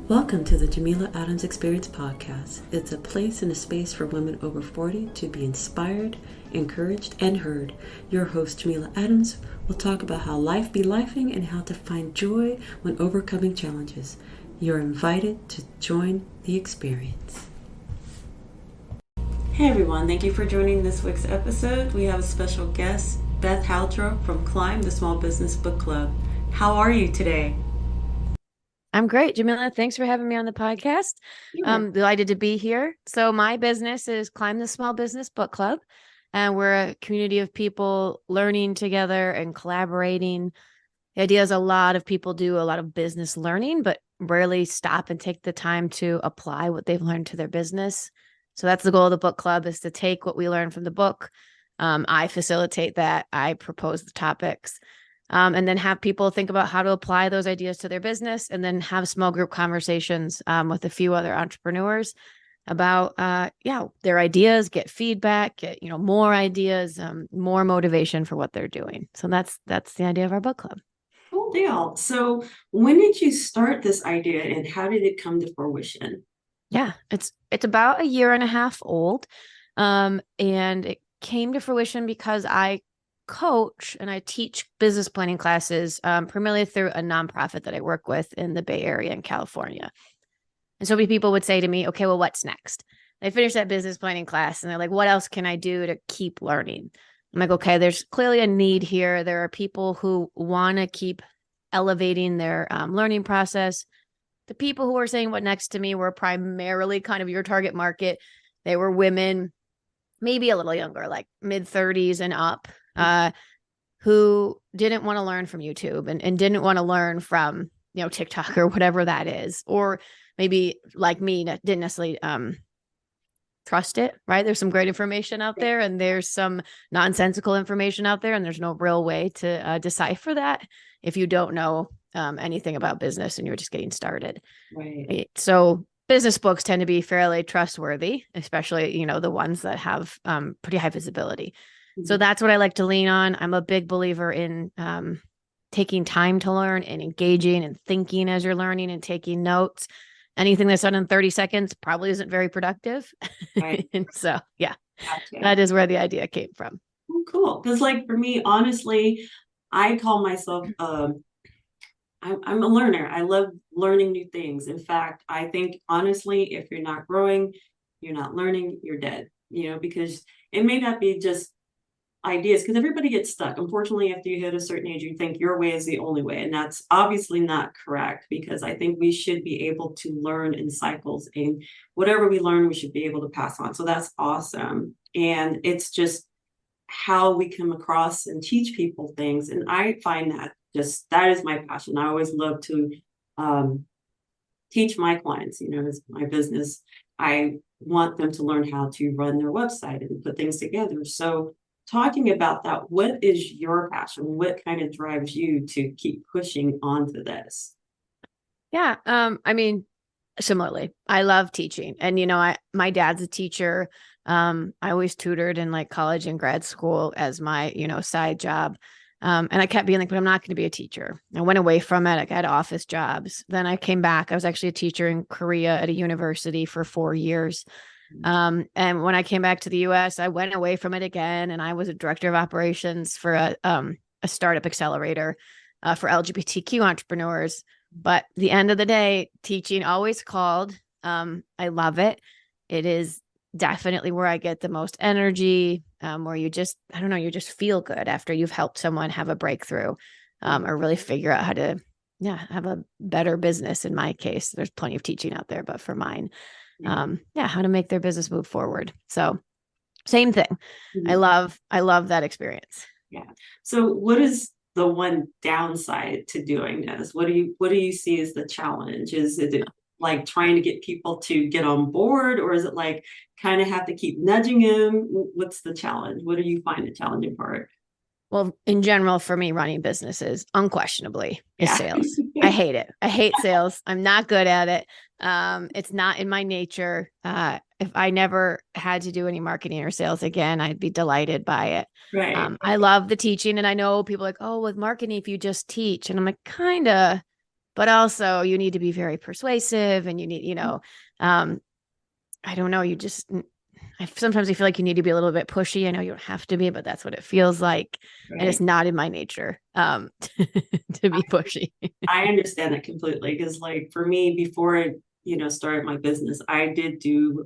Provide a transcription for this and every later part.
Welcome to the Jameela Adams Experience podcast. It's a place and a space for women over 40 to be inspired, encouraged, and heard. Your host, Jameela Adams, will talk about how life be lifing and how to find joy when overcoming challenges. You're invited to join the experience. Hey everyone, thank you for joining this week's episode. We have a special guest, Beth from Climb, the Small Business Book Club. How are you today? I'm great, Jameela. Thanks for having me on the podcast. I'm delighted to be here. So my business is Climb the Small Business Book Club, and we're a community of people learning together and collaborating. The idea is a lot of people do a lot of business learning, but rarely stop and take the time to apply what they've learned to their business. So that's the goal of the book club, is to take what we learn from the book. I facilitate that. I propose the topics. And then have people think about how to apply those ideas to their business, and then have small group conversations with a few other entrepreneurs about their ideas, get feedback, get more ideas, more motivation for what they're doing. So that's the idea of our book club. Cool deal. So when did you start this idea and how did it come to fruition? Yeah, it's about a year and a half old. And it came to fruition because I coach and I teach business planning classes, primarily through a nonprofit that I work with in the Bay Area in California. And so many people would say to me, okay, well, what's next? They finish that business planning class and they're like, what else can I do to keep learning? I'm like, okay, there's clearly a need here. There are people who want to keep elevating their learning process. The people who were saying what next to me were primarily kind of your target market. They were women, maybe a little younger, like mid-30s and up, who didn't want to learn from YouTube and didn't want to learn from, TikTok or whatever that is. Or maybe like me, didn't necessarily trust it, right? There's some great information out there and there's some nonsensical information out there, and there's no real way to decipher that if you don't know anything about business and you're just getting started. Right. So business books tend to be fairly trustworthy, especially, the ones that have pretty high visibility. So that's what I like to lean on. I'm a big believer in taking time to learn and engaging and thinking as you're learning and taking notes. Anything that's done in 30 seconds probably isn't very productive. Right. And so, Gotcha. that is where the idea came from. Oh, cool. Because for me, honestly, I call myself, I'm a learner. I love learning new things. In fact, I think, honestly, if you're not growing, you're not learning, you're dead, because it may not be just ideas, because everybody gets stuck. Unfortunately, after you hit a certain age, you think your way is the only way, and that's obviously not correct, because I think we should be able to learn in cycles, and whatever we learn we should be able to pass on. So that's awesome. And it's just how we come across and teach people things, and I find that is my passion. I always love to teach my clients, it's my business. I want them to learn how to run their website and put things together. So talking about that, what is your passion? What kind of drives you to keep pushing onto this? Yeah. Similarly, I love teaching, and, my dad's a teacher. I always tutored in like college and grad school as my, side job. And I kept being like, but I'm not going to be a teacher. I went away from it. I got office jobs. Then I came back. I was actually a teacher in Korea at a university for 4 years. And when I came back to the US, I went away from it again. And I was a director of operations for a startup accelerator for LGBTQ entrepreneurs. But the end of the day, teaching always called. I love it. It is definitely where I get the most energy, where you just feel good after you've helped someone have a breakthrough, or really figure out how to, have a better business. In my case, there's plenty of teaching out there, but for mine, how to make their business move forward. So same thing. I love that experience. Yeah. So what is the one downside to doing this? What do you see as the challenge? Is it like trying to get people to get on board, or is it like kind of have to keep nudging them? What's the challenge? What do you find the challenging part? Well, in general, for me, running businesses unquestionably is sales. I hate it. I hate sales. I'm not good at it. It's not in my nature. If I never had to do any marketing or sales again, I'd be delighted by it. I love the teaching, and I know people are like, oh, with marketing, if you just teach, and I'm like, kind of, but also you need to be very persuasive, and you need, I don't know, sometimes I feel like you need to be a little bit pushy. I know you don't have to be, but that's what it feels like. And it's Right. not in my nature to be pushy. I understand that completely because, like, for me, before I, started my business, I did do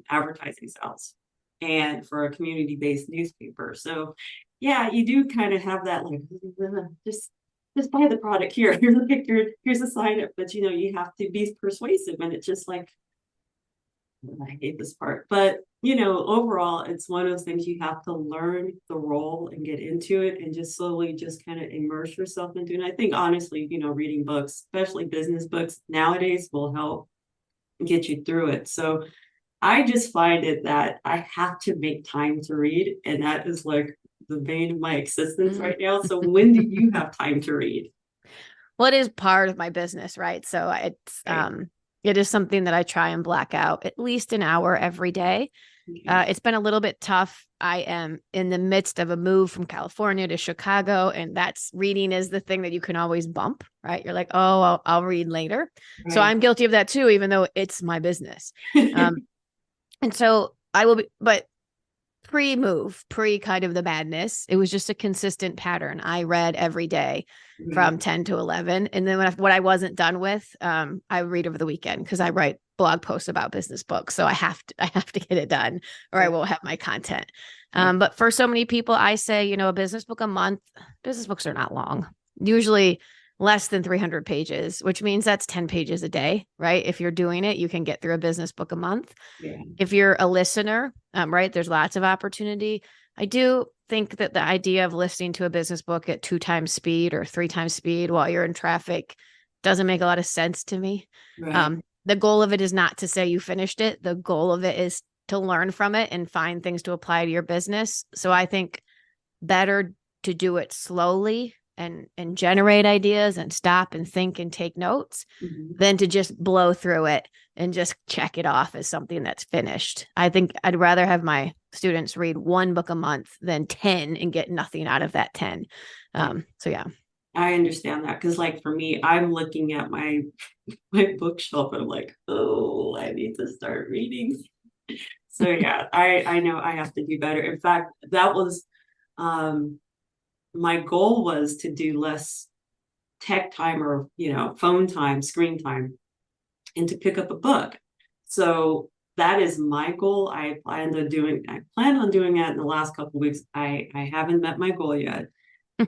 advertising sales and for a community-based newspaper. So, yeah, you do kind of have that, like, just just buy the product here. Here's a picture. Here's a sign up. But you have to be persuasive, and it's just like I hate this part, but overall, it's one of those things you have to learn the role and get into it and just slowly just kind of immerse yourself into it. And I think honestly, reading books, especially business books nowadays will help get you through it. So I just find it that I have to make time to read, and that is like the vein of my existence Mm. right now. So when do you have time to read? Well, it is part of my business, right? So Right. it is something that I try and black out at least an hour every day. Okay. It's been a little bit tough. I am in the midst of a move from California to Chicago, and that's reading is the thing that you can always bump, right? You're like, oh, I'll read later. So Right. I'm guilty of that too, even though it's my business. Um, and so I will be, but pre-move, pre kind of the madness, it was just a consistent pattern. I read every day Right. from 10 to 11. And then what I wasn't done with, I read over the weekend because I write blog posts about business books. So I have to get it done or I Right. won't have my content. Right. But for so many people, I say, a business book a month. Business books are not long, usually less than 300 pages, which means that's 10 pages a day, right? If you're doing it, you can get through a business book a month. Yeah. If you're a listener, right, there's lots of opportunity. I do think that the idea of listening to a business book at 2 times speed or 3 times speed while you're in traffic doesn't make a lot of sense to me. Right. The goal of it is not to say you finished it. The goal of it is to learn from it and find things to apply to your business. So I think better to do it slowly and generate ideas and stop and think and take notes Mhm. than to just blow through it and just check it off as something that's finished. I think I'd rather have my students read one book a month than 10 and get nothing out of that 10. So yeah. I understand that because, like, for me, I'm looking at my bookshelf and I'm like, oh, I need to start reading. So yeah, I know I have to do better. In fact, that was um my goal was to do less tech time or phone time, screen time, and to pick up a book. So that is my goal. I plan on doing that in the last couple of weeks. I haven't met my goal yet.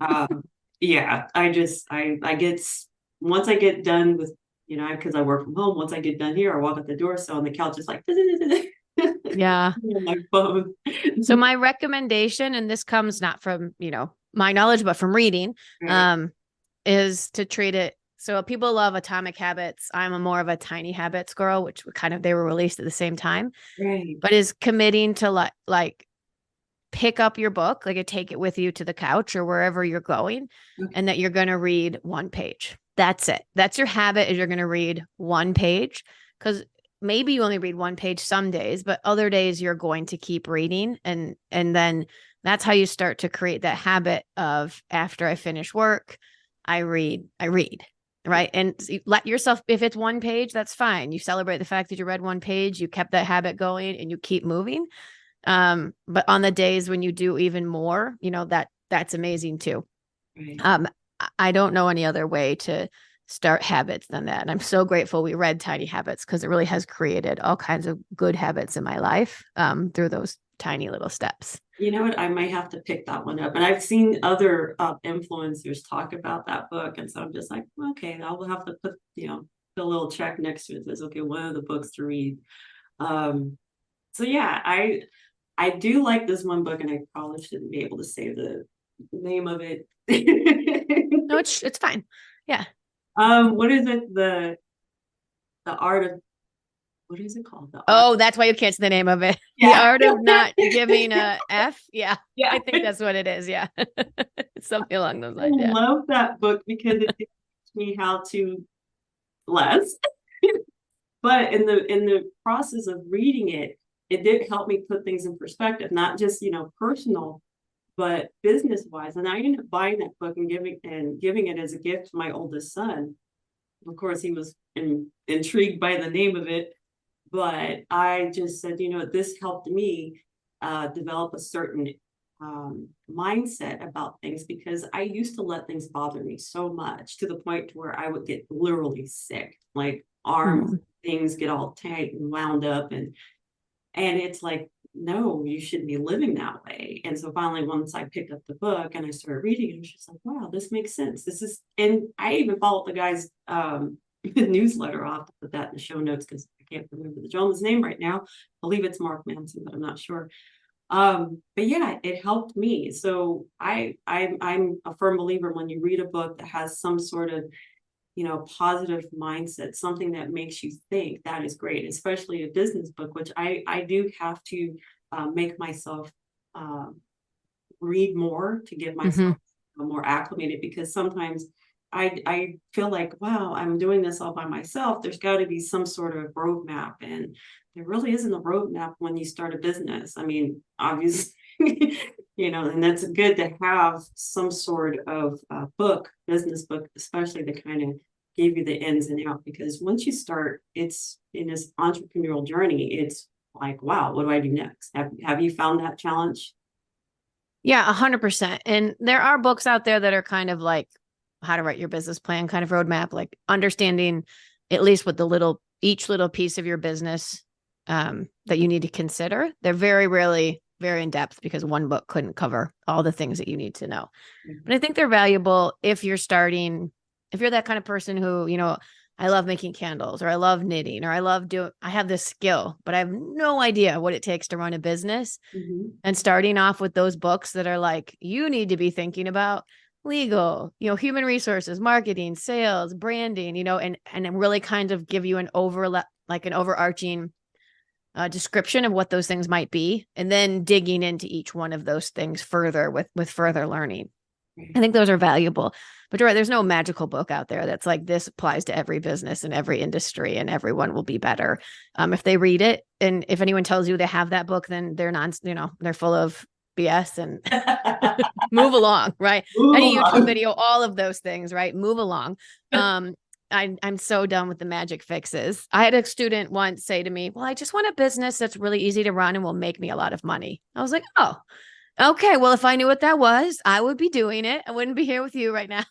Um, yeah, I get once I get done with because I work from home. Once I get done here, I walk out the door. So on the couch, it's like Yeah. on my phone. So my recommendation, and this comes not from, my knowledge, but from reading, Right, um, is to treat it. So people love Atomic Habits. I'm a more of a Tiny Habits girl, which they were released at the same time, right. but is committing to like pick up your book, like take it with you to the couch or wherever you're going, Okay, and that you're going to read one page. That's it. That's your habit is you're going to read one page because maybe you only read one page some days, but other days you're going to keep reading. And then that's how you start to create that habit of after I finish work, I read. Right. And let yourself, if it's one page, that's fine. You celebrate the fact that you read one page, you kept that habit going and you keep moving. But on the days when you do even more, that's amazing too. right. Um, I don't know any other way to start habits than that. And I'm so grateful we read Tiny Habits because it really has created all kinds of good habits in my life through those tiny little steps. You know what? I might have to pick that one up. And I've seen other influencers talk about that book. And so I'm just like, okay, I will have to put, the little check next to it that says, okay, one of the books to read. Um, so yeah, I do like this one book, and I probably shouldn't be able to say the name of it. No, it's fine. Yeah. What is it? The art of what is it called? The art. Oh, that's why you can't say the name of it. The Yeah. art of not giving a F. Yeah. Yeah. I think that's what it is. Yeah. Something along those I lines. Yeah. love that book because it teaches me how to less. But in the process of reading it, it did help me put things in perspective, not just personal, but business wise. And I ended up buying that book and giving it as a gift to my oldest son. Of course, he was intrigued by the name of it, but I just said, this helped me develop a certain mindset about things, because I used to let things bother me so much to the point to where I would get literally sick, like arms, Mm. things get all tight and wound up, and it's like, no, you shouldn't be living that way. And so finally, once I picked up the book and I started reading it, I was just like, wow, this makes sense. This is, and I even followed the guy's newsletter. I'll have to put that in the show notes because I can't remember the gentleman's name right now. I believe it's Mark Manson, but I'm not sure. But yeah, it helped me. So I'm a firm believer, when you read a book that has some sort of positive mindset, something that makes you think, that is great, especially a business book, which I do have to make myself um, read more to get Hmm. myself more acclimated, because sometimes I feel like, wow, I'm doing this all by myself. There's got to be some sort of roadmap, and there really isn't a roadmap when you start a business. I mean, obviously, and that's good to have some sort of business book, especially to kind of give you the ins and out. Because once you start, it's in this entrepreneurial journey. It's like, wow, what do I do next? Have you found that challenge? Yeah, 100%. And there are books out there that are kind of like how to write your business plan, kind of roadmap, like understanding at least what each little piece of your business that you need to consider. They're very rarely very in depth because one book couldn't cover all the things that you need to know. But I think they're valuable if you're starting, if you're that kind of person who, I love making candles, or I love knitting, or I have this skill, but I have no idea what it takes to run a business. Mhm. And starting off with those books that are like, you need to be thinking about legal, human resources, marketing, sales, branding, and really kind of give you an overarching description of what those things might be, and then digging into each one of those things further with further learning. I think those are valuable. But you're right, there's no magical book out there that's like, this applies to every business and every industry and everyone will be better. If they read it, and if anyone tells you they have that book, then they're full of BS and move along, right? Move Any YouTube along. video, all of those things, right? Move along. Um, I'm so done with the magic fixes. I had a student once say to me, well, I just want a business that's really easy to run and will make me a lot of money. I was like, oh, okay. Well, if I knew what that was, I would be doing it. I wouldn't be here with you right now.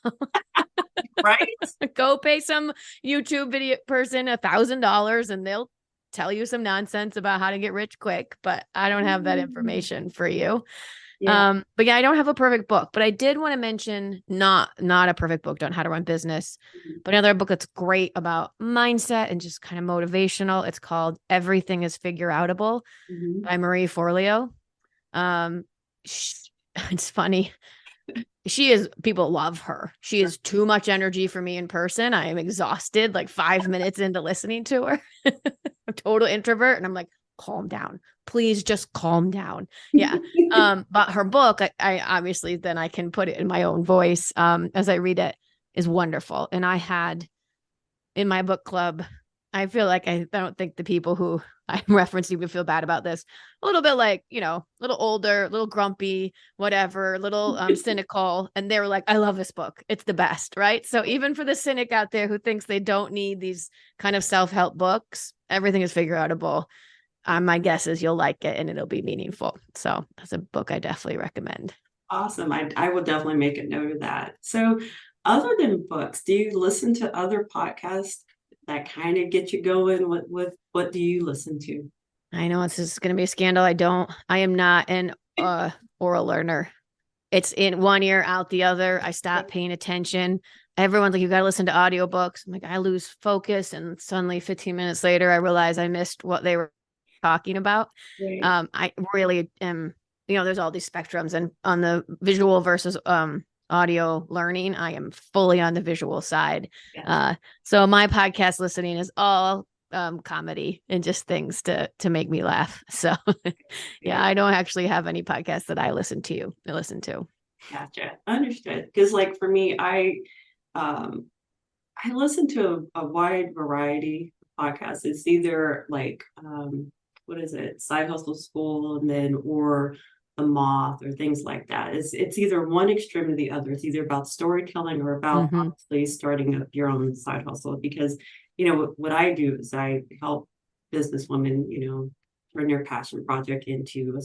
Right? Go pay some YouTube video person $1,000 and they'll tell you some nonsense about how to get rich quick. But I don't have that information for you. Yeah. But yeah, I don't have a perfect book, but I did want to mention not a perfect book on how to run business, but another book that's great about mindset and just kind of motivational. It's called Everything is Figureoutable Mhm. by Marie Forleo. Um, it's funny. People love her. She is too much energy for me in person. I am exhausted like 5 minutes into listening to her. I'm a total introvert. And I'm like, calm down. Please just calm down. Yeah. But her book, I obviously then I can put it in my own voice as I read it, is wonderful. And I had in my book club, I feel like I don't think the people who I'm referencing would feel bad about this. A little bit like, a little older, a little grumpy, whatever, a little cynical. And they were like, I love this book. It's the best. Right. So even for the cynic out there who thinks they don't need these kind of self-help books, Everything is Figureoutable. My guess is you'll like it and it'll be meaningful. So that's a book I definitely recommend. Awesome. I will definitely make a note of that. So, other than books, do you listen to other podcasts that kind of get you going? What do you listen to? I know this is going to be a scandal. I am not an oral learner. It's in one ear, out the other. I stopped paying attention. Everyone's like, you got to listen to audiobooks. I'm like, I lose focus. And suddenly 15 minutes later, I realize I missed what they were talking about. Right. I really am, there's all these spectrums, and on the visual versus audio learning, I am fully on the visual side. Yes. So my podcast listening is all comedy and just things to make me laugh. So yeah, Okay. I don't actually have any podcasts that I listen to. Gotcha. Understood. Because like for me, um I listen to a wide variety of podcasts. It's either like what is it, Side Hustle School, and then or the moth or things like that. It's either one extreme or the other. It's either about storytelling or about Mm-hmm. honestly starting up your own side hustle. Because, what I do is I help businesswomen, turn their passion project into,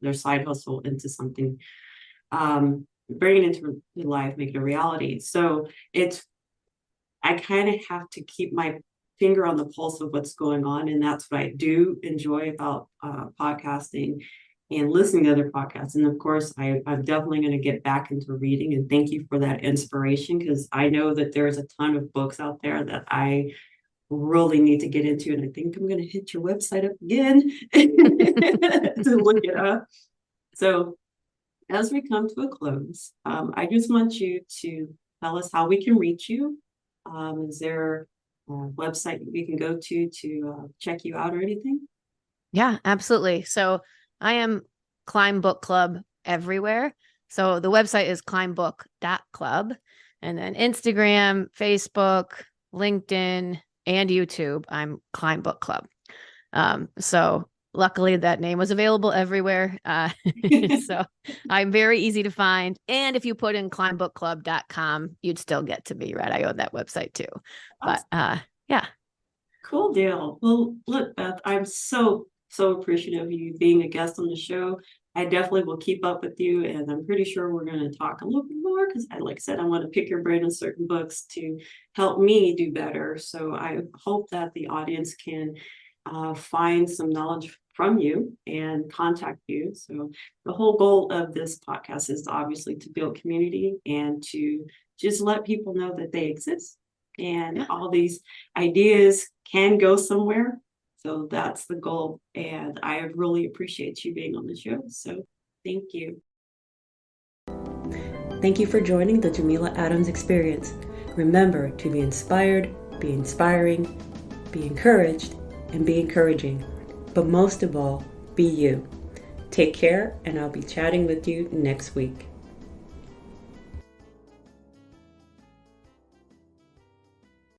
their side hustle into something, bring it into life, make it a reality. So I kind of have to keep my finger on the pulse of what's going on. And that's what I do enjoy about podcasting and listening to other podcasts. And of course, I'm definitely going to get back into reading. And thank you for that inspiration, because I know that there's a ton of books out there that I really need to get into. And I think I'm going to hit your website up again to look it up. So as we come to a close, I just want you to tell us how we can reach you. Is there a website we can go to check you out or anything? Yeah, absolutely. So I am Climb Book Club everywhere. So the website is climbbook.club. And then Instagram, Facebook, LinkedIn, and YouTube, I'm Climb Book Club. So luckily that name was available everywhere. So I'm very easy to find. And if you put in climbbookclub.com, you'd still get to me, right? I own that website too. But yeah. Cool deal. Well, look, Beth, I'm so appreciative of you being a guest on the show. I definitely will keep up with you, and I'm pretty sure we're going to talk a little bit more because, like I said, I want to pick your brain on certain books to help me do better. So I hope that the audience can find some knowledge from you and contact you. So the whole goal of this podcast is obviously to build community and to just let people know that they exist, and all these ideas can go somewhere. So that's the goal. And I really appreciate you being on the show. So thank you. Thank you for joining the Jameela Adams Experience. Remember to be inspired, be inspiring, be encouraged, and be encouraging. But most of all, be you. Take care, and I'll be chatting with you next week.